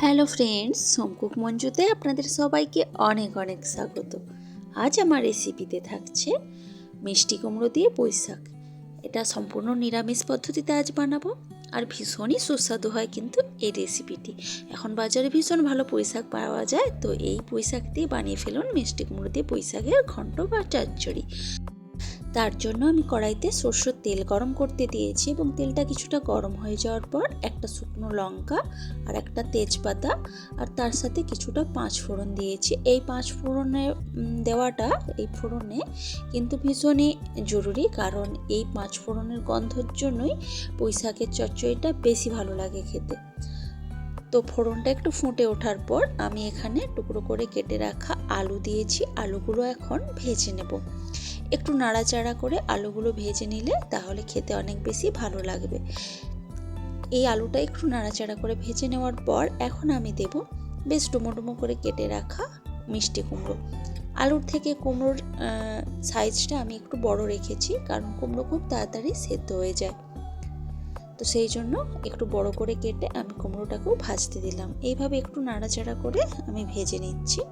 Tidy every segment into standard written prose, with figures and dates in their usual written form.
Hello friends, সোমকুক মঞ্জুতে আপনাদের সবাইকে অনেক অনেক স্বাগত। আজ আমার রেসিপিতে থাকছে মিষ্টি কুমড়ো দিয়ে পুঁই শাক। এটা সম্পূর্ণ নিরামিষ পদ্ধতিতে আজ বানাবো, আর ভীষণই সুস্বাদু হয় কিন্তু এই রেসিপিটি। এখন বাজারে ভীষণ ভালো পুঁই শাক পাওয়া যায়, তো এই পুঁই শাক দিয়ে বানিয়ে ফেলুন মিষ্টি কুমড়ো দিয়ে পুঁই শাকের ঘন্ট বা চচ্চড়ি। তার জন্য আমি কড়াইতে সরষের তেল গরম করতে দিয়েছি এবং তেলটা কিছুটা গরম হয়ে যাওয়ার পর একটা শুকনো লঙ্কা আর একটা তেজপাতা আর তার সাথে কিছুটা পাঁচ ফোড়ন দিয়েছি। এই পাঁচ ফোড়নে দেওয়াটা এই ফোড়নে কিন্তু ভীষণই জরুরি, কারণ এই পাঁচ ফোড়নের গন্ধের জন্যই পুঁই শাকের চচ্চড়িটা বেশি ভালো লাগে খেতে। তো ফোড়নটা একটু ফুটে ওঠার পর আমি এখানে টুকরো করে কেটে রাখা আলু দিয়েছি। আলুগুলো এখন ভেজে নেব। একটু নাড়াচাড়া করে আলুগুলো ভেজে নিলে তাহলে খেতে অনেক বেশি ভালো লাগবে। এই আলুটা একটু নাড়াচাড়া করে ভেজে নেওয়ার পর এখন আমি দেব বেশ ডুমো ডুমো করে কেটে রাখা মিষ্টি কুমড়ো। আলুর থেকে কুমড়োর সাইজটা আমি একটু বড় রেখেছি, কারণ কুমড়ো খুব তাড়াতাড়ি সেদ্ধ হয়ে যায়। তো সেই জন্য একটু বড় করে কেটে আমি কুমড়োটাকেও ভাজতে দিলাম। এইভাবে একটু নাড়াচাড়া করে আমি ভেজে নিচ্ছি।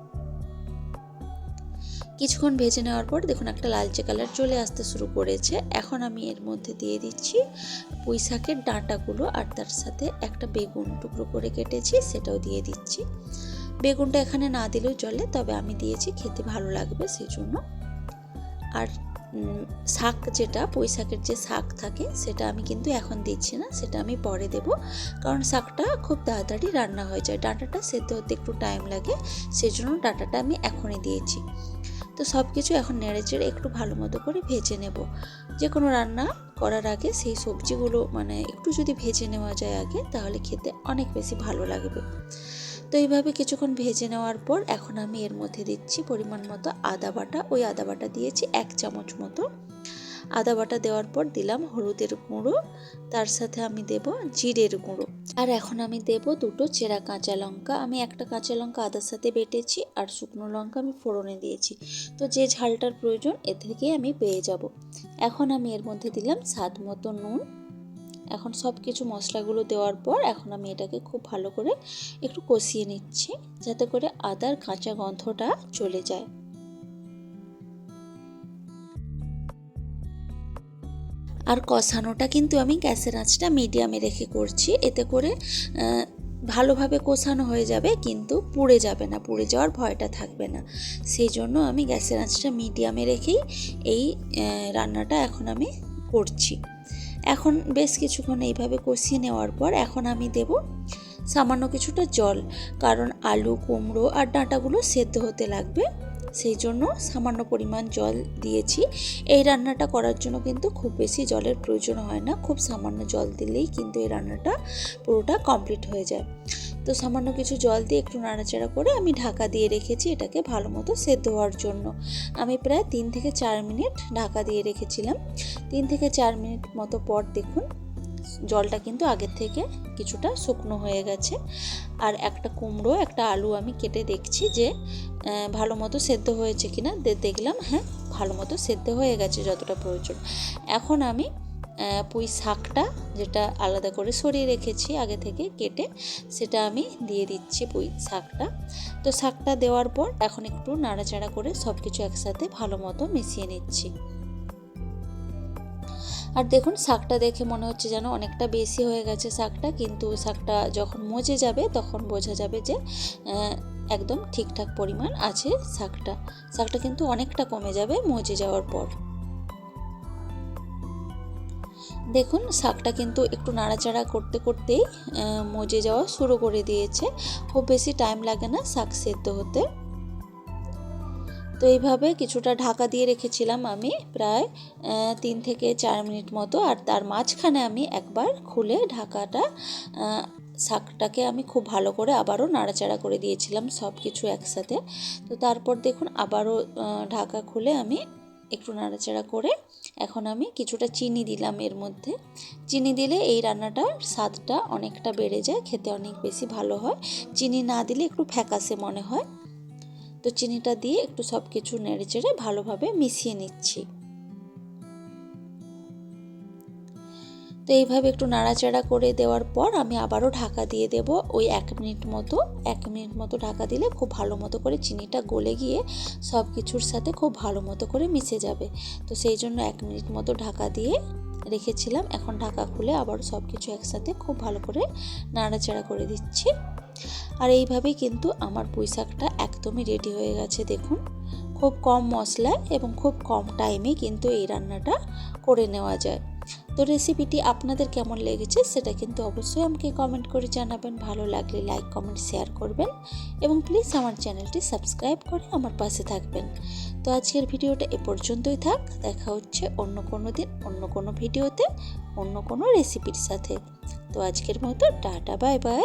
কিছুক্ষণ ভেজে নেওয়ার পর দেখুন একটা লালচে কালার চলে আসতে শুরু করেছে। এখন আমি এর মধ্যে দিয়ে দিচ্ছি পুঁই শাকের ডাঁটাগুলো, আর তার সাথে একটা বেগুন টুকরো করে কেটেছি সেটাও দিয়ে দিচ্ছি। বেগুনটা এখানে না দিলেও চলে, তবে আমি দিয়েছি, খেতে ভালো লাগবে সেই জন্য। আর শাক, যেটা পুঁই শাকের যে শাক থাকে সেটা আমি কিন্তু এখন দিচ্ছি না, সেটা আমি পরে দেব, কারণ শাকটা খুব তাড়াতাড়ি রান্না হয়ে যায়। ডাঁটাটা সেদ্ধ হতে একটু টাইম লাগে, সেই জন্য ডাঁটাটা আমি এখনই দিয়েছি। তো সব কিছু এখন নেড়েচেড়ে একটু ভালো মতো করে ভেজে নেব। যে কোনো রান্না করার আগে সেই সবজিগুলো একটু যদি ভেজে নেওয়া যায় আগে, তাহলে খেতে অনেক বেশি ভালো লাগবে। তো এইভাবে কিছুক্ষণ ভেজে নেওয়ার পর এখন আমি এর মধ্যে দিচ্ছি পরিমাণ মতো আদা বাটা। ওই আদা বাটা দিয়েছি 1 চামচ মতো। আদা বাটা দেওয়ার পর দিলাম হলুদের গুঁড়ো, তার সাথে আমি দেব জিরের গুঁড়ো, আর এখন আমি দেব দুটো চেরা কাঁচা লঙ্কা। আমি একটা কাঁচা লঙ্কা আদার সাথে বেটেছি, আর শুকনো লঙ্কা আমি ফোড়নে দিয়েছি। তো যে ঝালটার প্রয়োজন এ থেকেই আমি পেয়ে যাব। এখন আমি এর মধ্যে দিলাম স্বাদ মতো নুন। এখন সব কিছু মশলাগুলো দেওয়ার পর এখন আমি এটাকে খুব ভালো করে একটু কষিয়ে নিচ্ছি, যাতে করে আদার কাঁচা গন্ধটা চলে যায়। আর কষানোটা কিন্তু আমি গ্যাসের আঁচটা মিডিয়ামে রেখে করছি, এতে করে ভালোভাবে কষানো হয়ে যাবে, কিন্তু পুড়ে যাবে না, পুড়ে যাওয়ার ভয়টা থাকবে না। সেই জন্য আমি গ্যাসের আঁচটা মিডিয়ামে রেখেই এই রান্নাটা এখন আমি করছি। এখন বেশ কিছুক্ষণ এইভাবে কষিয়ে নেওয়ার পর এখন আমি দেব সামান্য কিছুটা জল, কারণ আলু, কুমড়ো আর ডাঁটাগুলো সেদ্ধ হতে লাগবে, সেই জন্য সামান্য পরিমাণ জল দিয়েছি। এই রান্নাটা করার জন্য কিন্তু খুব বেশি জলের প্রয়োজন হয় না, খুব সামান্য জল দিলেই কিন্তু এই রান্নাটা পুরোটা কমপ্লিট হয়ে যায়। তো সামান্য কিছু জল দিয়ে একটু নাড়াচাড়া করে আমি ঢাকা দিয়ে রেখেছি এটাকে ভালো মতো সেদ্ধ হওয়ার জন্য। আমি প্রায় 3 থেকে 4 মিনিট ঢাকা দিয়ে রেখেছিলাম। 3 থেকে 4 মিনিট মতো পর দেখুন জলটা কিন্তু আগের থেকে কিছুটা শুকনো হয়ে গেছে। আর একটা কুমড়ো, একটা আলু আমি কেটে দেখছি যে ভালো মতো সেদ্ধ হয়েছে কিনা। দেখলাম হ্যাঁ, ভালো মতো সেদ্ধ হয়ে গেছে যতটা প্রয়োজন। এখন আমি পুঁই শাকটা, যেটা আলাদা করে সরিয়ে রেখেছি আগে থেকে কেটে, সেটা আমি দিয়ে দিচ্ছি পুঁই শাকটা। তো শাকটা দেওয়ার পর এখন একটু নাড়াচাড়া করে সব কিছু একসাথে ভালো মতো মিশিয়ে নিচ্ছি। আর দেখুন শাকটা দেখে মনে হচ্ছে যেন অনেকটা বেশি হয়ে গেছে শাকটা, কিন্তু শাকটা যখন মজে যাবে তখন বোঝা যাবে যে একদম ঠিকঠাক পরিমাণ আছে শাকটা। শাকটা কিন্তু অনেকটা কমে যাবে মজে যাওয়ার পর। দেখুন শাকটা কিন্তু একটু নাড়াচাড়া করতে করতেই মজে যাওয়া শুরু করে দিয়েছে। খুব বেশি টাইম লাগে না শাক সেদ্ধ হতে। তো এইভাবে কিছুটা ঢাকা দিয়ে রেখেছিলাম আমি প্রায় 3 থেকে 4 মিনিট মতো, আর তার মাঝখানে আমি একবার খুলে ঢাকাটা শাকটাকে আমি খুব ভালো করে আবারও নাড়াচাড়া করে দিয়েছিলাম সব কিছু একসাথে। তো তারপর দেখুন আবারও ঢাকা খুলে আমি একটু নাড়াচাড়া করে এখন আমি কিছুটা চিনি দিলাম এর মধ্যে। চিনি দিলে এই রান্নাটার স্বাদটা অনেকটা বেড়ে যায়, খেতে অনেক বেশি ভালো হয়। চিনি না দিলে একটু ফ্যাকাসে মনে হয়। তো চিনিটা দিয়ে একটু সব কিছু নেড়েচেড়ে ভালোভাবে মিশিয়ে নিচ্ছি। তো এইভাবে একটু নাড়াচাড়া করে দেওয়ার পর আমি আবারও ঢাকা দিয়ে দেব ওই 1 মিনিট মতো ঢাকা দিলে খুব ভালো মতো করে চিনিটা গলে গিয়ে সব কিছুর সাথে খুব ভালো মতো করে মিশে যাবে। তো সেই জন্য 1 মিনিট মতো ঢাকা দিয়ে রেখেছিলাম। এখন ঢাকা খুলে আবার সব কিছু একসাথে খুব ভালো করে নাড়াচাড়া করে দিচ্ছি। আর এইভাবেই কিন্তু আমার পুঁই শাকটা একদমই রেডি হয়ে গেছে। দেখুন, খুব কম মশলায় এবং খুব কম টাইমে কিন্তু এই রান্নাটা করে নেওয়া যায়। তো রেসিপিটি আপনাদের কেমন লেগেছে সেটা কিন্তু অবশ্যই আমাকে কমেন্ট করে জানাবেন। ভালো লাগলে লাইক, কমেন্ট, শেয়ার করবেন এবং প্লিজ আমার চ্যানেলটি সাবস্ক্রাইব করে আমার পাশে থাকবেন। তো আজকের ভিডিওটা এ পর্যন্তই থাক। দেখা হচ্ছে অন্য কোনো দিন, অন্য কোনো ভিডিওতে, অন্য কোনো রেসিপির সাথে। তো আজকের মতো টাটা, বাই বাই।